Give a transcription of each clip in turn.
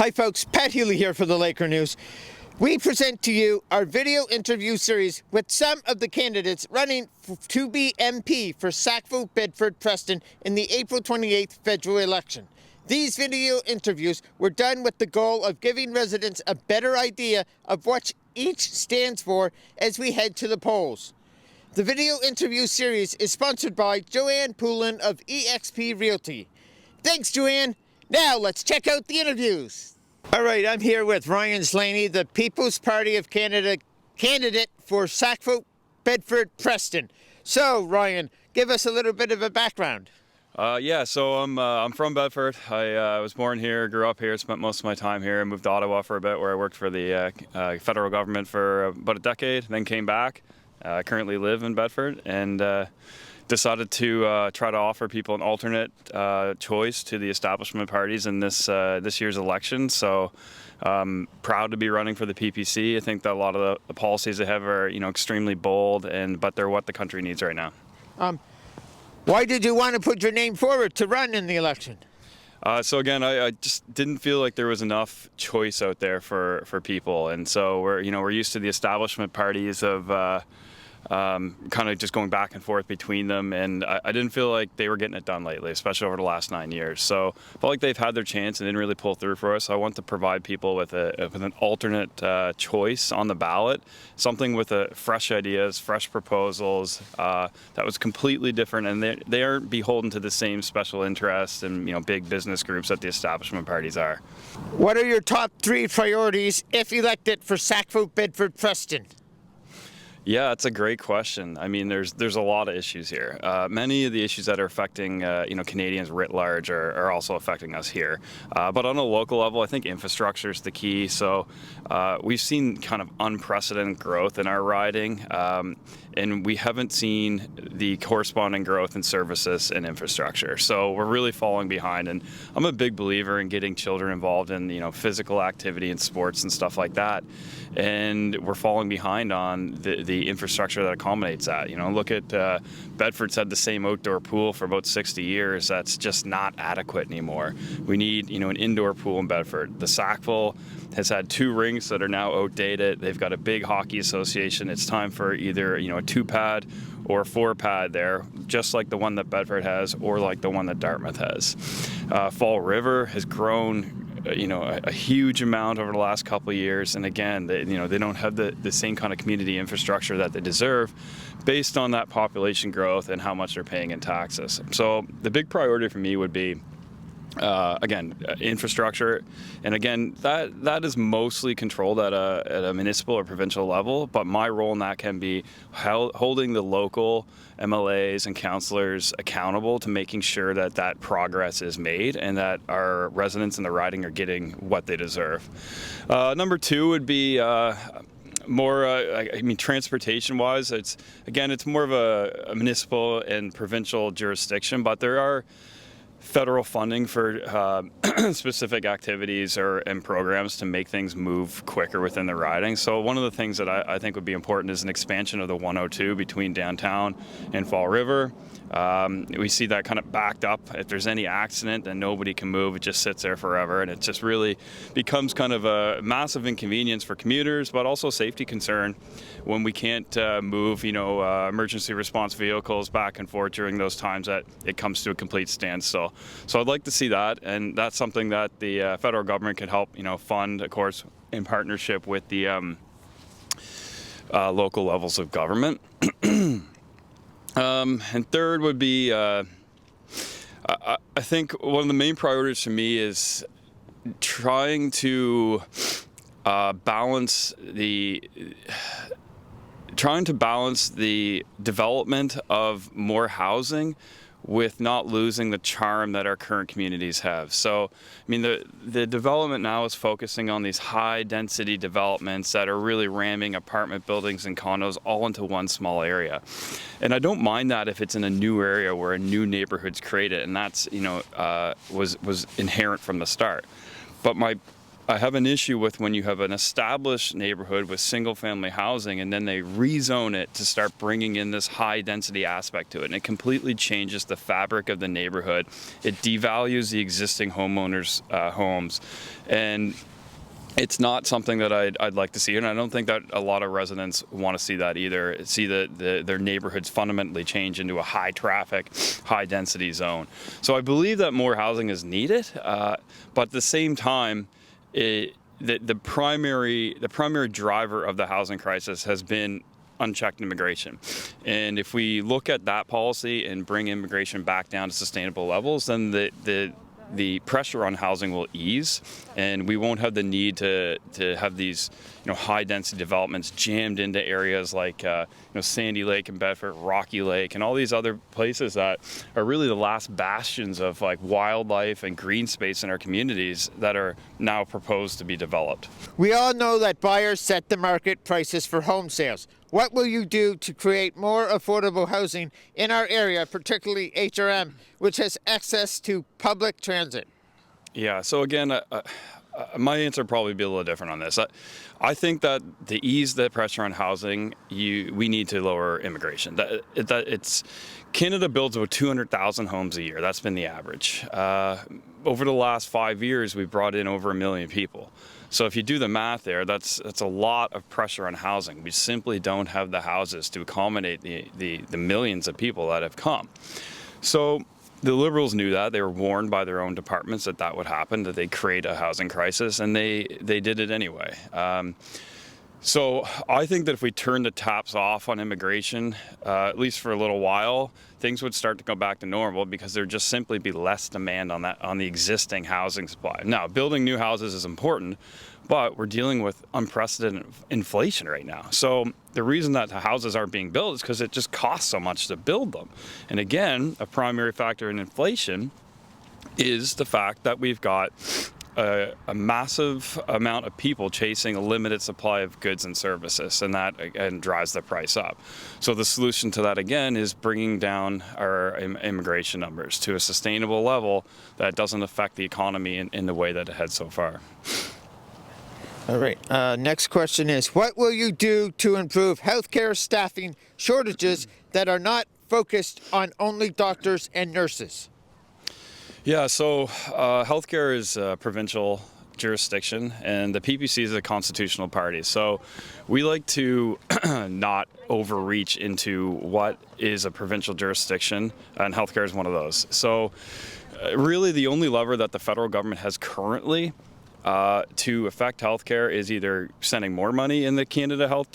Hi folks, Pat Healy here for the Laker News. We present to you our video interview series with some of the candidates running to be MP for Sackville, Bedford, Preston in the April 28th federal election. These video interviews were done with the goal of giving residents a better idea of what each stands for as we head to the polls. The video interview series is sponsored by Joanne Poulin of eXp Realty. Thanks, Joanne. Now let's check out the interviews. All right, I'm here with Ryan Slaney, the People's Party of Canada candidate for Sackville, Bedford, Preston. So, Ryan, give us a little bit of a background. So I'm from Bedford. I was born here, grew up here, spent most of my time here. I moved to Ottawa for a bit, where I worked for the federal government for about a decade, then came back. I currently live in Bedford and decided to try to offer people an alternate choice to the establishment parties in this year's election. So proud to be running for the PPC. I think that a lot of the policies they have are extremely bold, but they're what the country needs right now. Why did you want to put your name forward to run in the election? So again, I just didn't feel like there was enough choice out there for people, and so we're used to the establishment parties of kind of just going back and forth between them, and I didn't feel like they were getting it done lately, especially over the last 9 years. So I felt like they've had their chance and didn't really pull through for us. So I want to provide people with an alternate choice on the ballot, something with fresh ideas, fresh proposals that was completely different, and they aren't beholden to the same special interests and big business groups that the establishment parties are. What are your top 3 priorities if elected for Sackville, Bedford, Preston? Yeah, that's a great question. I mean, there's a lot of issues here. Many of the issues that are affecting Canadians writ large are also affecting us here. But on a local level, I think infrastructure is the key. So we've seen kind of unprecedented growth in our riding, and we haven't seen the corresponding growth in services and infrastructure. So we're really falling behind. And I'm a big believer in getting children involved in physical activity and sports and stuff like that. And we're falling behind on the infrastructure that accommodates that. Look at Bedford's had the same outdoor pool for about 60 years. That's just not adequate anymore. We need an indoor pool in Bedford. The Sackville has had 2 rinks that are now outdated. They've got a big hockey association. It's time for either a 2-pad or a 4-pad there, just like the one that Bedford has or like the one that Dartmouth has. Fall River has grown a huge amount over the last couple of years, and again, they don't have the same kind of community infrastructure that they deserve based on that population growth and how much they're paying in taxes. So the big priority for me would be infrastructure, and again, that is mostly controlled at a municipal or provincial level, but my role in that can be holding the local MLAs and councillors accountable to making sure that progress is made and that our residents in the riding are getting what they deserve. Number 2 would be more, transportation-wise, it's more of a municipal and provincial jurisdiction, but there are federal funding for specific activities and programs to make things move quicker within the riding. So one of the things that I think would be important is an expansion of the 102 between downtown and Fall River. We see that kind of backed up. If there's any accident, then nobody can move. It just sits there forever, and it just really becomes kind of a massive inconvenience for commuters, but also a safety concern when we can't move, emergency response vehicles back and forth during those times that it comes to a complete standstill. So I'd like to see that, and that's something that the federal government could help, fund, of course, in partnership with the local levels of government. And third would be, I think one of the main priorities for me is trying to balance the development of more housing with not losing the charm that our current communities have. So, the development now is focusing on these high density developments that are really ramming apartment buildings and condos all into one small area. And I don't mind that if it's in a new area where a new neighborhood's created, and that's, was inherent from the start. But my I have an issue with when you have an established neighborhood with single-family housing and then they rezone it to start bringing in this high-density aspect to it. And it completely changes the fabric of the neighborhood. It devalues the existing homeowners' homes. And it's not something that I'd like to see, and I don't think that a lot of residents want to see that either, see their neighborhoods fundamentally change into a high-traffic, high-density zone. So I believe that more housing is needed, but at the same time, the primary driver of the housing crisis has been unchecked immigration. And if we look at that policy and bring immigration back down to sustainable levels, then the pressure on housing will ease, and we won't have the need to have these high density developments jammed into areas like Sandy Lake and Bedford, Rocky Lake, and all these other places that are really the last bastions of like wildlife and green space in our communities that are now proposed to be developed. We all know that buyers set the market prices for home sales. What will you do to create more affordable housing in our area, particularly HRM, which has access to public transit? Yeah, so again, my answer will probably be a little different on this. I think that to ease the pressure on housing, we need to lower immigration. Canada builds about 200,000 homes a year. That's been the average. Over the last 5 years, we've brought in over 1 million people. So if you do the math there, that's a lot of pressure on housing. We simply don't have the houses to accommodate the millions of people that have come. So the Liberals knew that. They were warned by their own departments that would happen, that they'd create a housing crisis, and they did it anyway. So I think that if we turn the taps off on immigration, at least for a little while, things would start to go back to normal because there'd just simply be less demand on the existing housing supply. Now, building new houses is important, but we're dealing with unprecedented inflation right now. So the reason that the houses aren't being built is because it just costs so much to build them. And again, a primary factor in inflation is the fact that we've got a massive amount of people chasing a limited supply of goods and services, and that again drives the price up. So the solution to that again is bringing down our immigration numbers to a sustainable level that doesn't affect the economy in the way that it has so far. All right. Next question is, what will you do to improve healthcare staffing shortages that are not focused on only doctors and nurses? Yeah, so healthcare is a provincial jurisdiction, and the PPC is a constitutional party. So we like to not overreach into what is a provincial jurisdiction, and healthcare is one of those. So really the only lever that the federal government has currently to affect healthcare is either sending more money in the Canada Health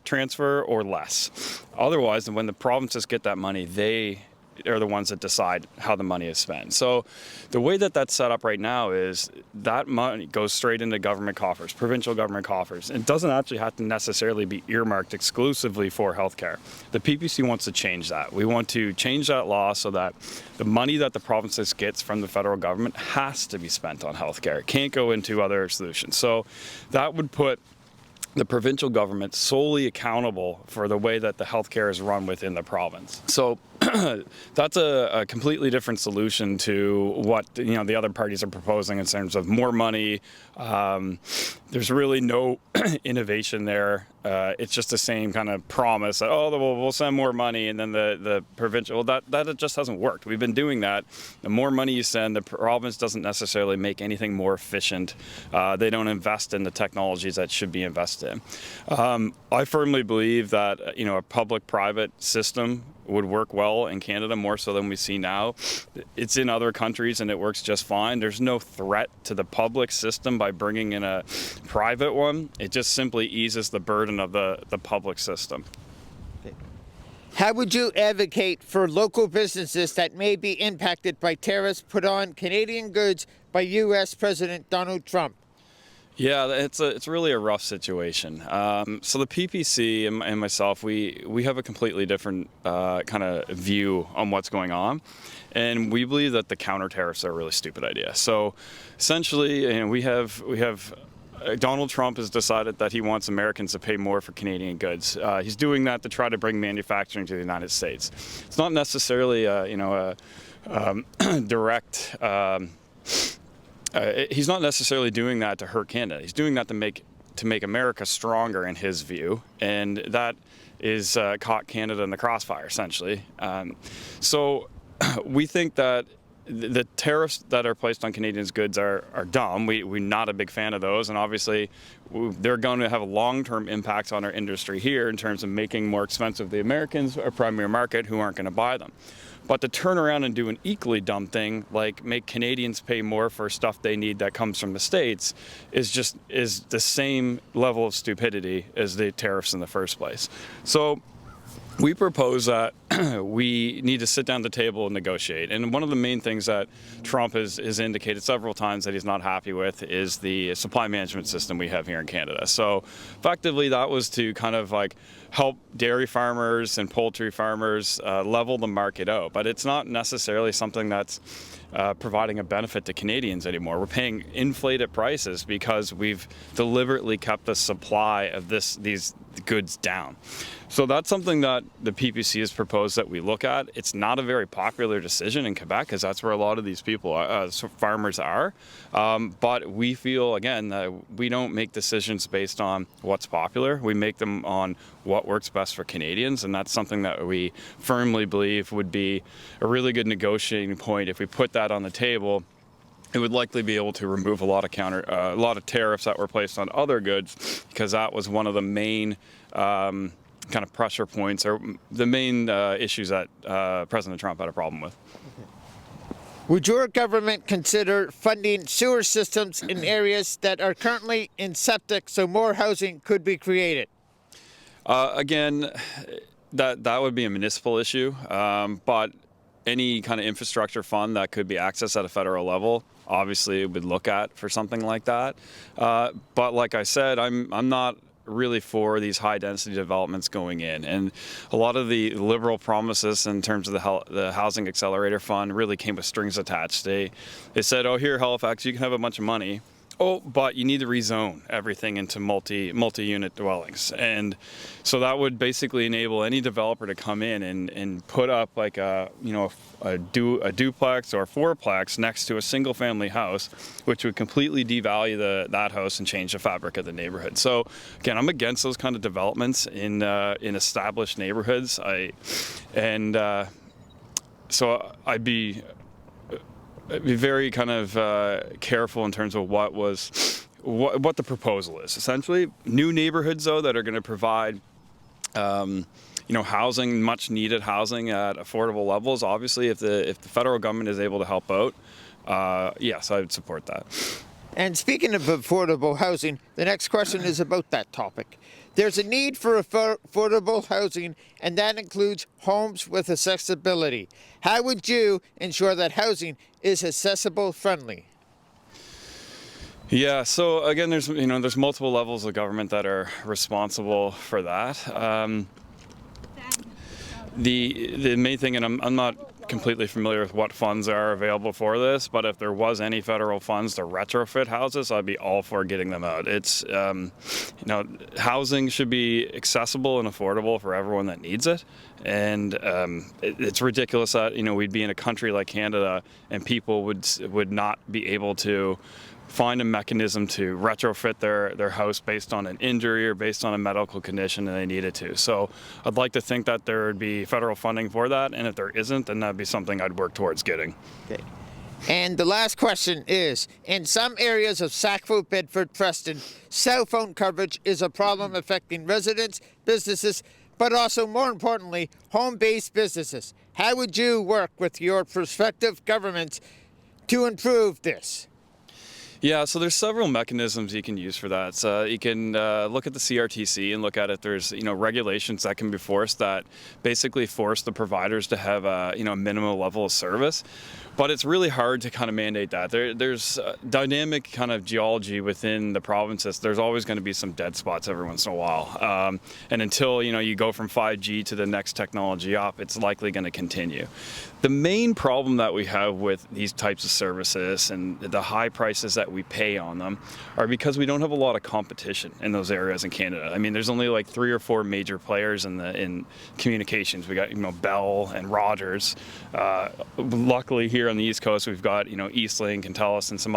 transfer or less. Otherwise, when the provinces get that money, they are the ones that decide how the money is spent. So the way that that's set up right now is that money goes straight into government coffers, provincial government coffers. It doesn't actually have to necessarily be earmarked exclusively for healthcare. The PPC wants to change that. We want to change that law so that the money that the provinces gets from the federal government has to be spent on healthcare. It can't go into other solutions. So that would put the provincial government solely accountable for the way that the healthcare is run within the province. So that's a completely different solution to what the other parties are proposing in terms of more money. There's really no innovation there. It's just the same kind of promise that, we'll send more money, and then the provincial, that just hasn't worked. We've been doing that. The more money you send, the province doesn't necessarily make anything more efficient. They don't invest in the technologies that should be invested in. I firmly believe that a public-private system would work well in Canada, more so than we see now. It's in other countries and it works just fine. There's no threat to the public system by bringing in a private one. It just simply eases the burden of the public system. How would you advocate for local businesses that may be impacted by tariffs put on Canadian goods by U.S. President Donald Trump? Yeah, it's really a rough situation. So the PPC and myself, we have a completely different kind of view on what's going on, and we believe that the counter tariffs are a really stupid idea. So essentially, we have Donald Trump has decided that he wants Americans to pay more for Canadian goods. He's doing that to try to bring manufacturing to the United States. It's not necessarily a direct He's not necessarily doing that to hurt Canada. He's doing that to make America stronger in his view, and that is caught Canada in the crossfire essentially. So we think that the tariffs that are placed on Canadians' goods are dumb. We're not a big fan of those, and obviously they're going to have long-term impacts on our industry here in terms of making more expensive the Americans, our primary market, who aren't going to buy them. But to turn around and do an equally dumb thing, like make Canadians pay more for stuff they need that comes from the States, is the same level of stupidity as the tariffs in the first place. So we propose that we need to sit down at the table and negotiate. And one of the main things that Trump has indicated several times that he's not happy with is the supply management system we have here in Canada. So effectively that was to kind of like help dairy farmers and poultry farmers level the market out. But it's not necessarily something that's providing a benefit to Canadians anymore. We're paying inflated prices because we've deliberately kept the supply of these goods down. So that's something that the PPC has proposed that we look at. It's not a very popular decision in Quebec because that's where a lot of these people, farmers are. But we feel, again, that we don't make decisions based on what's popular. We make them on what works best for Canadians, and that's something that we firmly believe would be a really good negotiating point. If we put that on the table, it would likely be able to remove a lot of tariffs that were placed on other goods, because that was one of the main kind of pressure points, or the main issues that President Trump had a problem with. Would your government consider funding sewer systems in areas that are currently in septic so more housing could be created? Again, that would be a municipal issue, but any kind of infrastructure fund that could be accessed at a federal level, obviously would look at for something like that. But like I said, I'm not really for these high density developments going in, and a lot of the liberal promises in terms of the housing accelerator fund really came with strings attached. They said, oh, here Halifax, you can have a bunch of money. Oh, but you need to rezone everything into multi-unit dwellings. And so that would basically enable any developer to come in and put up like a duplex or a fourplex next to a single family house, which would completely devalue that house and change the fabric of the neighborhood. So again, I'm against those kind of developments in established neighborhoods. So I'd be very kind of careful in terms of what the proposal is. Essentially, new neighborhoods though that are going to provide housing, much needed housing at affordable levels. Obviously, if the federal government is able to help out, yes, I would support that. And speaking of affordable housing, the next question is about that topic. There's a need for affordable housing, and that includes homes with accessibility. How would you ensure that housing is accessible friendly? Yeah, so again, there's multiple levels of government that are responsible for that. The main thing, and I'm not completely familiar with what funds are available for this, but if there was any federal funds to retrofit houses, I'd be all for getting them out. It's housing should be accessible and affordable for everyone that needs it, and it's ridiculous that we'd be in a country like Canada and people would not be able to find a mechanism to retrofit their house based on an injury or based on a medical condition and they needed to. So I'd like to think that there would be federal funding for that, and if there isn't, then that'd be something I'd work towards getting. Okay. And the last question is, in some areas of Sackville, Bedford, Preston, cell phone coverage is a problem affecting residents, businesses, but also, more importantly, home-based businesses. How would you work with your prospective governments to improve this? Yeah, so there's several mechanisms you can use for that. So you can look at the CRTC and look at it. There's regulations that can be forced that basically force the providers to have a minimum level of service. But it's really hard to kind of mandate that. There's dynamic kind of geology within the provinces. There's always going to be some dead spots every once in a while. And until you go from 5G to the next technology up, it's likely going to continue. The main problem that we have with these types of services and the high prices that that we pay on them are because we don't have a lot of competition in those areas in Canada. I mean, there's only like 3 or 4 major players in communications. We got, Bell and Rogers. Luckily here on the East Coast, we've got, Eastlink and TELUS and some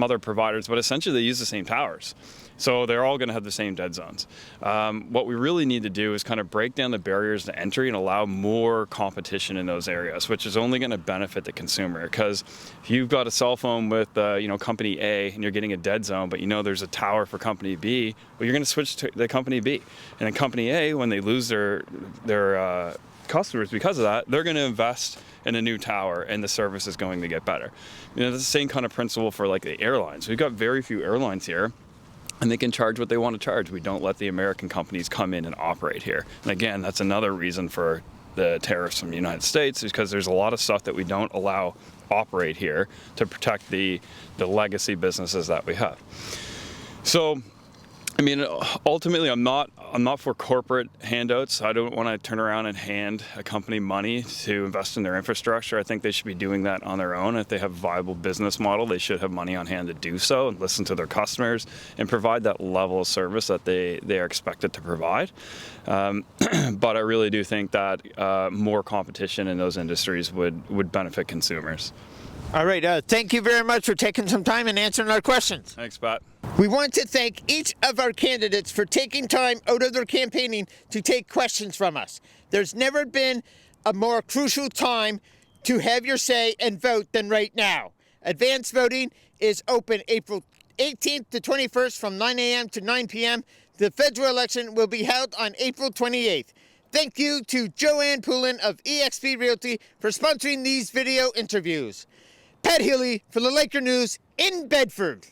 other providers, but essentially they use the same towers. So they're all going to have the same dead zones. What we really need to do is kind of break down the barriers to entry and allow more competition in those areas, which is only going to benefit the consumer. Because if you've got a cell phone with company A and you're getting a dead zone, but there's a tower for company B, well, you're going to switch to the company B. And then company A, when they lose their customers because of that, they're going to invest in a new tower and the service is going to get better. It's the same kind of principle for like the airlines. We've got very few airlines here, and they can charge what they want to charge. We don't let the American companies come in and operate here. And again, that's another reason for the tariffs from the United States, is because there's a lot of stuff that we don't allow operate here to protect the legacy businesses that we have. So, ultimately, I'm not for corporate handouts. I don't want to turn around and hand a company money to invest in their infrastructure. I think they should be doing that on their own. If they have a viable business model, they should have money on hand to do so and listen to their customers and provide that level of service that they are expected to provide. But I really do think that more competition in those industries would benefit consumers. All right. Thank you very much for taking some time and answering our questions. Thanks, Pat. We want to thank each of our candidates for taking time out of their campaigning to take questions from us. There's never been a more crucial time to have your say and vote than right now. Advance voting is open April 18th to 21st from 9 a.m. to 9 p.m. The federal election will be held on April 28th. Thank you to Joanne Poulin of eXp Realty for sponsoring these video interviews. Pat Healy for the Laker News in Bedford.